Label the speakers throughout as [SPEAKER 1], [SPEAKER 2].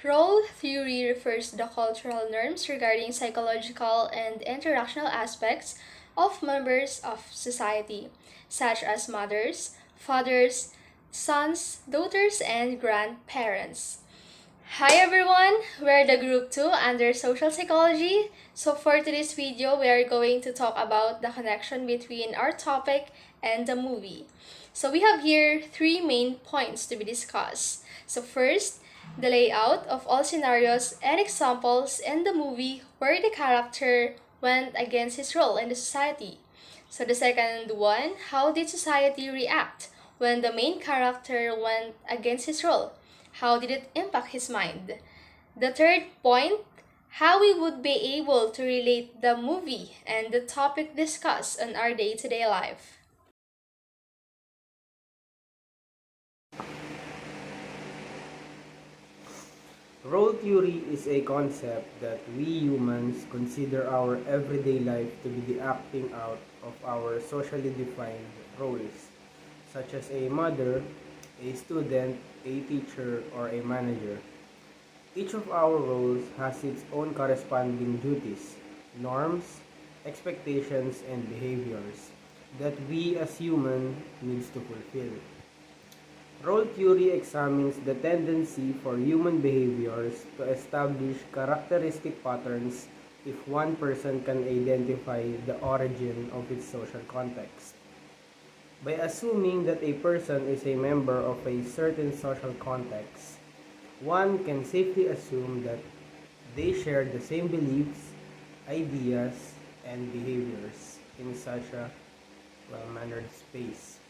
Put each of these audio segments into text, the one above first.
[SPEAKER 1] Role theory refers to the cultural norms regarding psychological and interactional aspects of members of society, such as mothers, fathers, sons, daughters, and grandparents. Hi everyone, we're the group 2 under social psychology. So for today's video, we are going to talk about the connection between our topic and the movie. So we have here three main points to be discussed. So first, the layout of all scenarios and examples in the movie where the character went against his role in the society. So the second one, how did society react when the main character went against his role? How did it impact his mind? The third point, how we would be able to relate the movie and the topic discussed on our day-to-day life.
[SPEAKER 2] Role theory is a concept that we humans consider our everyday life to be the acting out of our socially defined roles, such as a mother, a student, a teacher, or a manager. Each of our roles has its own corresponding duties, norms, expectations, and behaviors that we as humans needs to fulfill. Role theory examines the tendency for human behaviors to establish characteristic patterns if one person can identify the origin of its social context. By assuming that a person is a member of a certain social context, one can safely assume that they share the same beliefs, ideas, and behaviors in such a well-mannered space.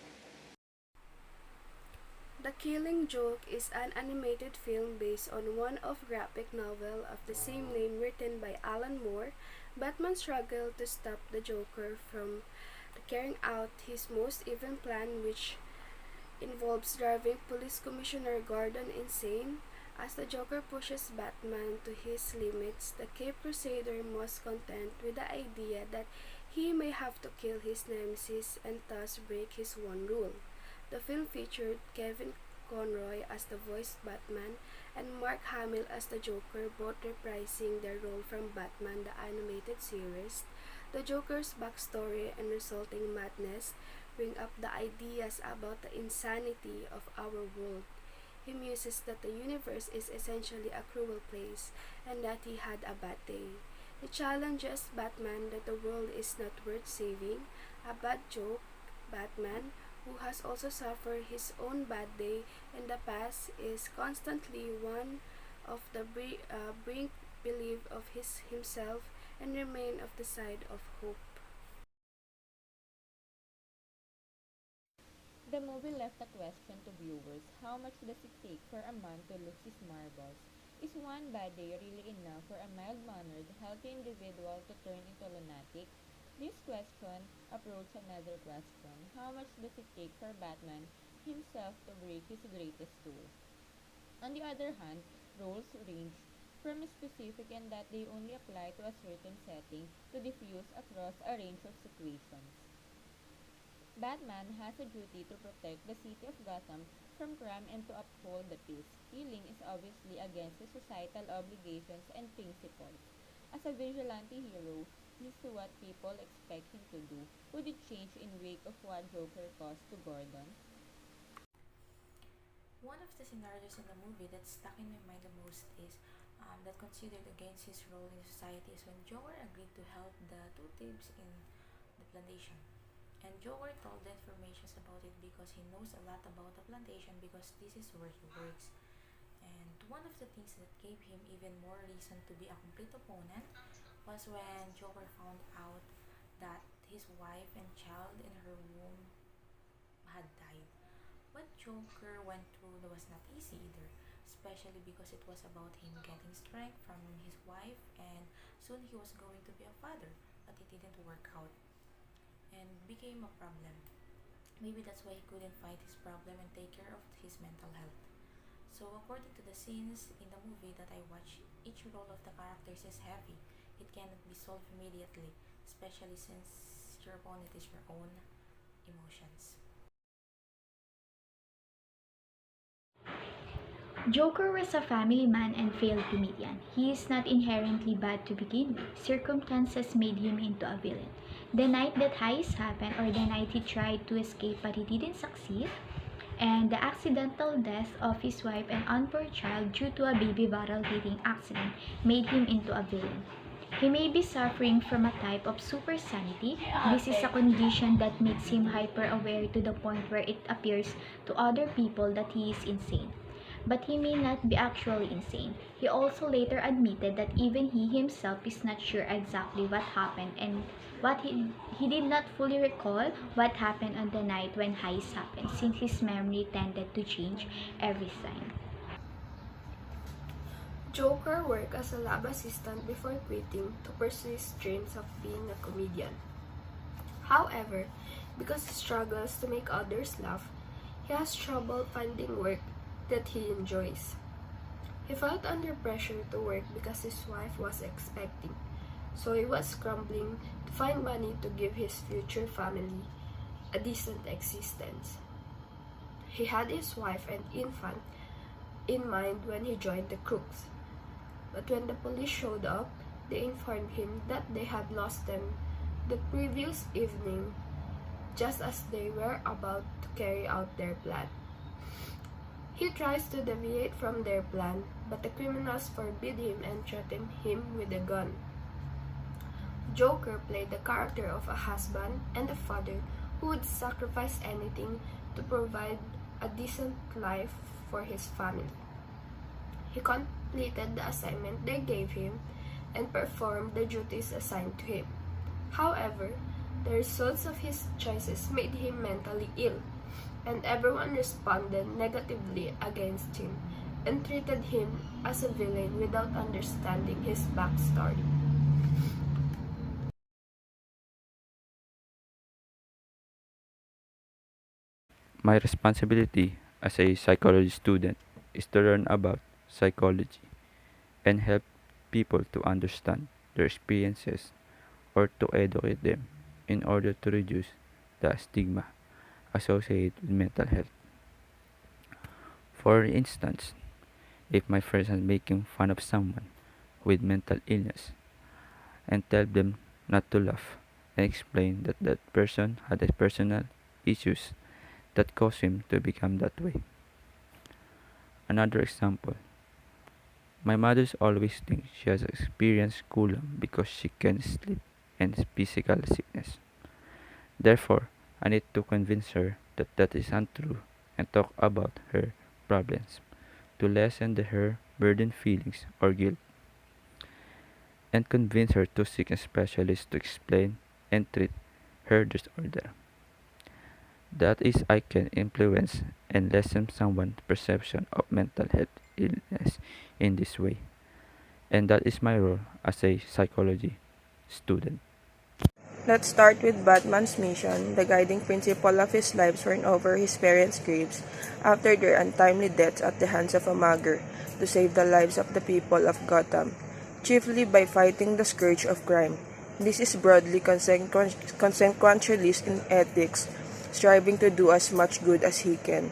[SPEAKER 3] The Killing Joke is an animated film based on one of graphic novel of the same name written by Alan Moore. Batman struggled to stop the Joker from carrying out his most evil plan, which involves driving Police Commissioner Gordon insane. As the Joker pushes Batman to his limits, the Cape Crusader must contend with the idea that he may have to kill his nemesis and thus break his one rule. The film featured Kevin Conroy as the voiced Batman and Mark Hamill as the Joker, both reprising their role from Batman the Animated Series. The Joker's backstory and resulting madness bring up the ideas about the insanity of our world. He muses that the universe is essentially a cruel place and that he had a bad day. He challenges Batman that the world is not worth saving. A bad joke, Batman, who has also suffered his own bad day in the past, is constantly one of the brink believe of himself and remain of the side of hope.
[SPEAKER 4] The movie left a question to viewers: how much does it take for a man to lose his marbles? Is one bad day really enough for a mild-mannered, healthy individual to turn into a lunatic? This question approaches another question: how much does it take for Batman himself to break his greatest rule? On the other hand, rules range from specific in that they only apply to a certain setting to diffuse across a range of situations. Batman has a duty to protect the city of Gotham from crime and to uphold the peace. Killing is obviously against his societal obligations and principles. As a vigilante hero, he's what people expect him to do. Would it change in wake of what Joker caused to Gordon?
[SPEAKER 5] One of the scenarios in the movie that stuck in my mind the most is that considered against his role in society is when Joker agreed to help the two thieves in the plantation. And Joker told the information about it because he knows a lot about the plantation because this is where he works. And one of the things that gave him even more reason to be a complete opponent was when Joker found out that his wife and child in her womb had died. What Joker went through was not easy either, especially because it was about him getting strength from his wife and soon he was going to be a father, but it didn't work out and became a problem. Maybe that's why he couldn't fight his problem and take care of his mental health. So, according to the scenes in the movie that I watched, each role of the characters is heavy. It cannot be solved immediately, especially since your opponent is your own emotions.
[SPEAKER 6] Joker was a family man and failed comedian. He is not inherently bad to begin with. Circumstances made him into a villain. The night that heist happened, or the night he tried to escape but he didn't succeed, and the accidental death of his wife and unborn child due to a baby bottle hitting accident made him into a villain. He may be suffering from a type of supersanity. This is a condition that makes him hyper-aware to the point where it appears to other people that he is insane. But he may not be actually insane. He also later admitted that even he himself is not sure exactly what happened and he did not fully recall what happened on the night when heist happened, since his memory tended to change every time.
[SPEAKER 3] Joker worked as a lab assistant before quitting to pursue his dreams of being a comedian. However, because he struggles to make others laugh, he has trouble finding work that he enjoys. He felt under pressure to work because his wife was expecting, so he was scrambling to find money to give his future family a decent existence. He had his wife and infant in mind when he joined the crooks, but when the police showed up, they informed him that they had lost them the previous evening just as they were about to carry out their plan. He tries to deviate from their plan, but the criminals forbid him and threaten him with a gun. Joker played the character of a husband and a father who would sacrifice anything to provide a decent life for his family. He completed the assignment they gave him and performed the duties assigned to him. However, the results of his choices made him mentally ill, and everyone responded negatively against him and treated him as a villain without understanding his backstory.
[SPEAKER 7] My responsibility as a psychology student is to learn about psychology and help people to understand their experiences or to educate them in order to reduce the stigma associated with mental health. For instance, if my friends are making fun of someone with mental illness and tell them not to laugh and explain that that person had a personal issues that caused him to become that way. Another example, my mother always thinks she has experienced Kulam because she can sleep and physical sickness. Therefore, I need to convince her that that is untrue and talk about her problems to lessen her burden feelings or guilt and convince her to seek a specialist to explain and treat her disorder. That is, I can influence and lessen someone's perception of mental health illness in this way. And that is my role as a psychology student.
[SPEAKER 8] Let's start with Batman's mission. The guiding principle of his life were over his parents' graves after their untimely deaths at the hands of a mugger to save the lives of the people of Gotham, chiefly by fighting the scourge of crime. This is broadly consequentialist in ethics, striving to do as much good as he can,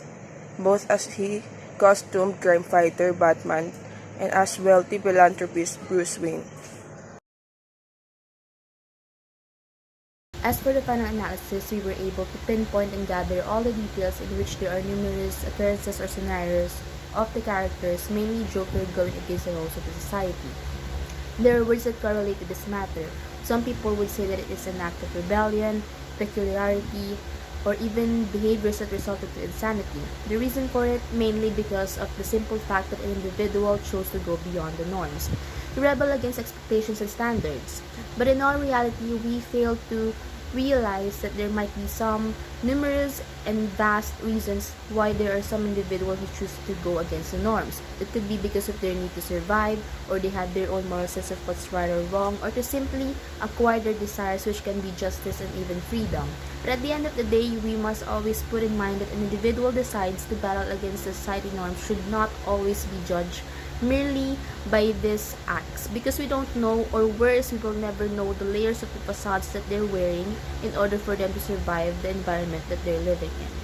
[SPEAKER 8] both as he costumed crime fighter Batman and as wealthy philanthropist Bruce Wayne.
[SPEAKER 9] As for the final analysis, we were able to pinpoint and gather all the details in which there are numerous occurrences or scenarios of the characters, mainly Joker going against the roles of the society. There are words that correlate to this matter. Some people would say that it is an act of rebellion, peculiarity, or even behaviors that resulted to insanity. The reason for it, mainly because of the simple fact that an individual chose to go beyond the norms, to rebel against expectations and standards. But in all reality, we fail to realize that there might be some numerous and vast reasons why there are some individuals who choose to go against the norms. It could be because of their need to survive, or they have their own moral sense of what's right or wrong, or to simply acquire their desires, which can be justice and even freedom. But at the end of the day, we must always put in mind that an individual decides to battle against society norms should not always be judged merely by these acts, because we don't know, or worse, we will never know the layers of the facades that they're wearing in order for them to survive the environment that they're living in.